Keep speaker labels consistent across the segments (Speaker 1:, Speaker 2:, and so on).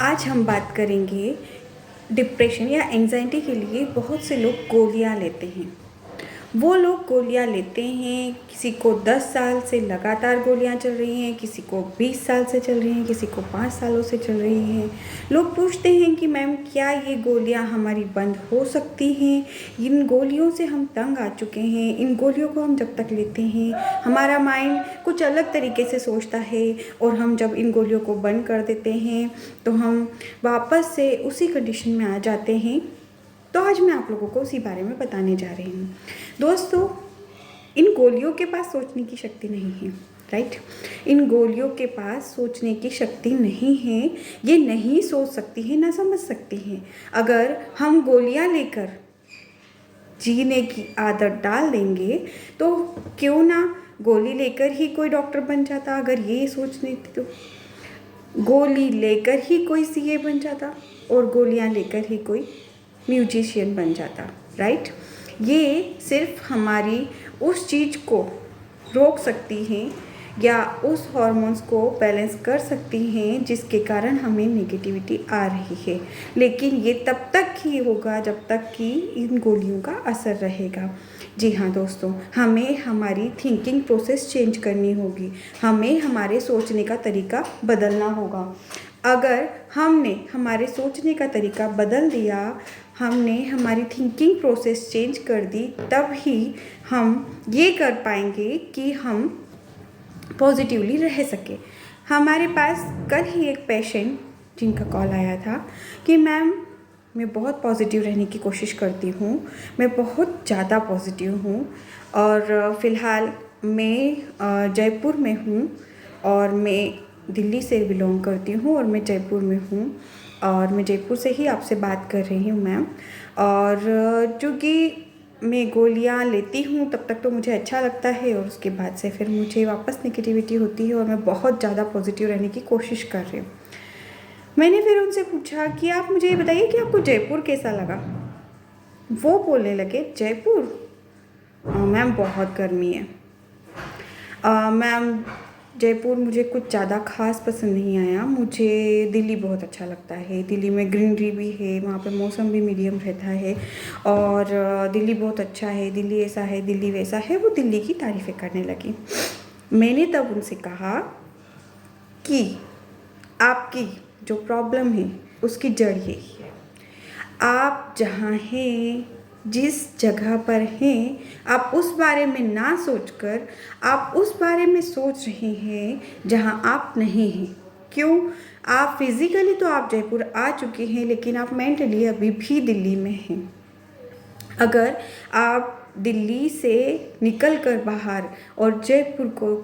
Speaker 1: आज हम बात करेंगे डिप्रेशन या एंजाइटी के लिए बहुत से लोग गोलियां लेते हैं। वो लोग गोलियां लेते हैं, किसी को 10 साल से लगातार गोलियां चल रही हैं, किसी को 20 साल से चल रही हैं, किसी को 5 सालों से चल रही हैं। लोग पूछते हैं कि मैम क्या ये गोलियां हमारी बंद हो सकती हैं? इन गोलियों से हम तंग आ चुके हैं। इन गोलियों को हम जब तक लेते हैं हमारा माइंड कुछ अलग तरीके से सोचता है, और हम जब इन गोलियों को बंद कर देते हैं तो हम वापस से उसी कंडीशन में आ जाते हैं। तो आज मैं आप लोगों को उसी बारे में बताने जा रही हूँ। दोस्तों, इन गोलियों के पास सोचने की शक्ति नहीं है, राइट? इन गोलियों के पास सोचने की शक्ति नहीं है। ये नहीं सोच सकती है, ना समझ सकती हैं। अगर हम गोलियाँ लेकर जीने की आदत डाल देंगे तो क्यों ना गोली लेकर ही कोई डॉक्टर बन जाता। अगर ये सोचने थी तो गोली लेकर ही कोई सीए बन जाता, और गोलियां लेकर ही कोई म्यूजिशियन बन जाता, राइट? ये सिर्फ हमारी उस चीज़ को रोक सकती हैं या उस हार्मोन्स को बैलेंस कर सकती हैं जिसके कारण हमें नेगेटिविटी आ रही है। लेकिन ये तब तक ही होगा जब तक कि इन गोलियों का असर रहेगा। जी हाँ दोस्तों, हमें हमारी थिंकिंग प्रोसेस चेंज करनी होगी। हमें हमारे सोचने का तरीका बदलना होगा। अगर हमने हमारे सोचने का तरीका बदल दिया, हमने हमारी थिंकिंग प्रोसेस चेंज कर दी, तब ही हम ये कर पाएंगे कि हम पॉजिटिवली रह सके। हमारे पास कल ही एक पेशेंट जिनका कॉल आया था कि मैम मैं बहुत पॉजिटिव रहने की कोशिश करती हूँ, मैं बहुत ज़्यादा पॉजिटिव हूँ, और फ़िलहाल मैं जयपुर में हूँ, और मैं दिल्ली से बिलोंग करती हूँ, और मैं जयपुर में हूँ, और मैं जयपुर से ही आपसे बात कर रही हूँ मैम। और चूँकि मैं गोलियाँ लेती हूँ तब तक तो मुझे अच्छा लगता है, और उसके बाद से फिर मुझे वापस नेगेटिविटी होती है और मैं बहुत ज़्यादा पॉजिटिव रहने की कोशिश कर रही हूँ। मैंने फिर उनसे पूछा कि आप मुझे ये बताइए कि आपको जयपुर कैसा लगा? वो बोलने लगे, जयपुर मैम बहुत गर्मी है। मैम जयपुर मुझे कुछ ज़्यादा खास पसंद नहीं आया। मुझे दिल्ली बहुत अच्छा लगता है। दिल्ली में ग्रीनरी भी है, वहाँ पे मौसम भी मीडियम रहता है, और दिल्ली बहुत अच्छा है, दिल्ली ऐसा है, दिल्ली वैसा है। वो दिल्ली की तारीफ़ें करने लगी। मैंने तब उनसे कहा कि आपकी जो प्रॉब्लम है उसकी जड़ यही है। आप जहाँ हैं, जिस जगह पर हैं, आप उस बारे में ना सोचकर आप उस बारे में सोच रहे हैं जहाँ आप नहीं हैं। क्यों? आप फिज़िकली तो आप जयपुर आ चुके हैं, लेकिन आप मेंटली अभी भी दिल्ली में हैं। अगर आप दिल्ली से निकल कर बाहर और जयपुर को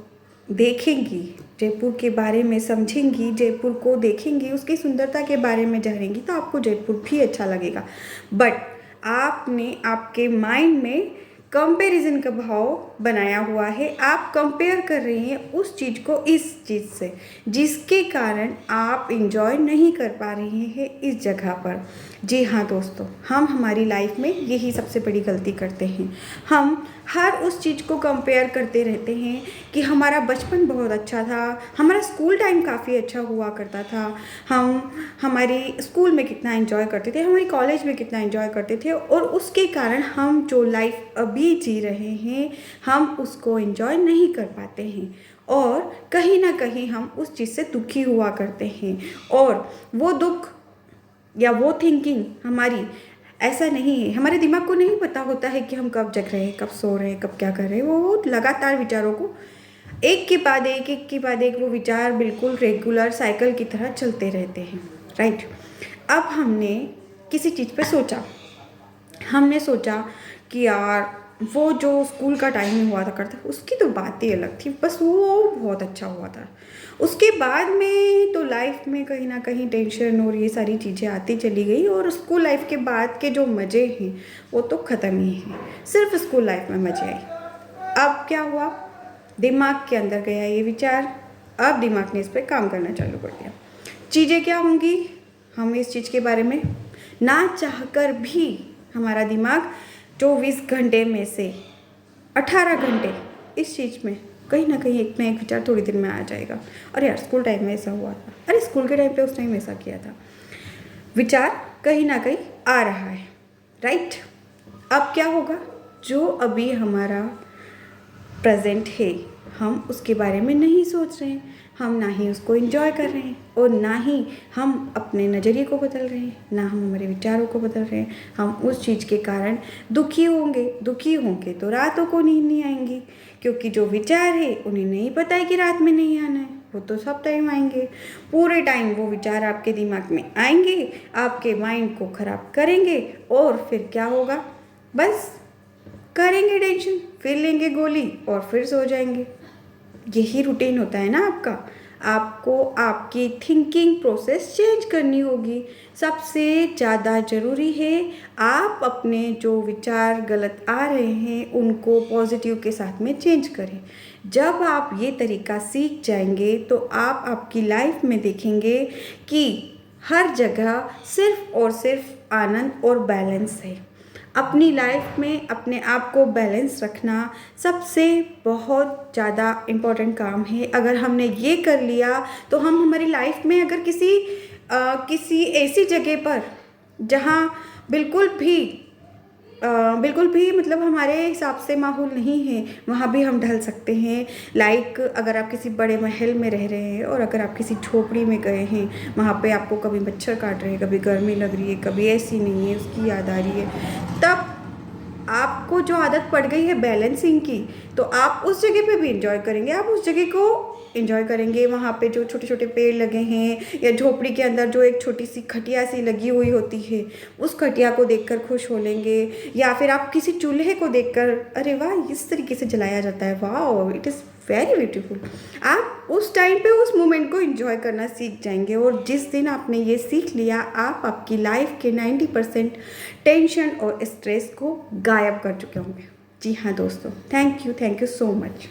Speaker 1: देखेंगी, जयपुर के बारे में समझेंगी, जयपुर को देखेंगी, उसकी सुंदरता के बारे में जानेंगी, तो आपको जयपुर भी अच्छा लगेगा। बट आपने आपके माइंड में कंपैरिजन का भाव बनाया हुआ है। आप कंपेयर कर रहे हैं उस चीज़ को इस चीज़ से, जिसके कारण आप इंजॉय नहीं कर पा रहे हैं इस जगह पर। जी हाँ दोस्तों, हम हमारी लाइफ में यही सबसे बड़ी गलती करते हैं। हम हर उस चीज़ को कंपेयर करते रहते हैं कि हमारा बचपन बहुत अच्छा था, हमारा स्कूल टाइम काफ़ी अच्छा हुआ करता था, हम हमारी स्कूल में कितना एंजॉय करते थे, हमारी कॉलेज में कितना एंजॉय करते थे, और उसके कारण हम जो लाइफ अभी जी रहे हैं हम उसको एंजॉय नहीं कर पाते हैं, और कहीं ना कहीं हम उस चीज़ से दुखी हुआ करते हैं। और वो दुख या वो थिंकिंग हमारी ऐसा नहीं है, हमारे दिमाग को नहीं पता होता है कि हम कब जग रहे हैं, कब सो रहे हैं, कब क्या कर रहे हैं। वो लगातार विचारों को एक के बाद एक वो विचार बिल्कुल रेगुलर साइकिल की तरह चलते रहते हैं, राइट? अब हमने किसी चीज़ पे सोचा, हमने सोचा कि यार वो जो स्कूल का टाइम में हुआ था करता, उसकी तो बात ही अलग थी, बस वो बहुत अच्छा हुआ था। उसके बाद में तो लाइफ में कहीं ना कहीं टेंशन और ये सारी चीज़ें आती चली गई, और स्कूल लाइफ के बाद के जो मज़े हैं वो तो ख़त्म ही हैं। सिर्फ स्कूल लाइफ में मज़े आए। अब क्या हुआ, दिमाग के अंदर गया ये विचार, अब दिमाग ने इस पर काम करना चालू कर दिया। चीज़ें क्या होंगी, हम इस चीज़ के बारे में ना चाहकर भी हमारा दिमाग 24 घंटे में से 18 घंटे इस चीज़ में कहीं ना कहीं एक ना एक विचार थोड़ी देर में आ जाएगा, अरे यार स्कूल टाइम में ऐसा हुआ था, अरे स्कूल के टाइम पे उस टाइम ऐसा किया था। विचार कहीं ना कहीं आ रहा है, राइट। अब क्या होगा, जो अभी हमारा प्रेजेंट है हम उसके बारे में नहीं सोच रहे हैं, हम ना ही उसको एंजॉय कर रहे हैं और ना ही हम अपने नज़रिए को बदल रहे हैं, ना हम हमारे विचारों को बदल रहे हैं। हम उस चीज़ के कारण दुखी होंगे तो रातों को नींद नहीं आएंगी, क्योंकि जो विचार है उन्हें नहीं पता है कि रात में नहीं आना है, वो तो सब टाइम आएंगे। पूरे टाइम वो विचार आपके दिमाग में आएंगे, आपके माइंड को ख़राब करेंगे और फिर क्या होगा, बस करेंगे टेंशन, फिर लेंगे गोली और फिर सो जाएंगे। यही रूटीन होता है ना आपका। आपको आपकी थिंकिंग प्रोसेस चेंज करनी होगी। सबसे ज़्यादा ज़रूरी है आप अपने जो विचार गलत आ रहे हैं उनको पॉजिटिव के साथ में चेंज करें। जब आप ये तरीका सीख जाएंगे तो आप आपकी लाइफ में देखेंगे कि हर जगह सिर्फ और सिर्फ आनंद और बैलेंस है। अपनी लाइफ में अपने आप को बैलेंस रखना सबसे बहुत ज़्यादा इम्पोर्टेंट काम है। अगर हमने ये कर लिया तो हम हमारी लाइफ में अगर किसी ऐसी जगह पर जहाँ बिल्कुल भी मतलब हमारे हिसाब से माहौल नहीं है, वहाँ भी हम ढल सकते हैं। लाइक अगर आप किसी बड़े महल में रह रहे हैं और अगर आप किसी झोपड़ी में गए हैं, वहाँ पे आपको कभी मच्छर काट रहे हैं, कभी गर्मी लग रही है, कभी ऐसी नहीं है उसकी याद आ रही है, तब आपको जो आदत पड़ गई है बैलेंसिंग की, तो आप उस जगह पे भी इंजॉय करेंगे, आप उस जगह को इंजॉय करेंगे। वहाँ पे जो छोटे छोटे पेड़ लगे हैं या झोपड़ी के अंदर जो एक छोटी सी खटिया सी लगी हुई होती है, उस खटिया को देखकर खुश हो लेंगे। या फिर आप किसी चूल्हे को देखकर, अरे वाह इस तरीके से जलाया जाता है, वाह इट इज़ वेरी ब्यूटीफुल, आप उस टाइम पे उस मोमेंट को एंजॉय करना सीख जाएंगे। और जिस दिन आपने ये सीख लिया, आप आपकी लाइफ के 90% टेंशन और स्ट्रेस को गायब कर चुके होंगे। जी हाँ दोस्तों, थैंक यू सो मच।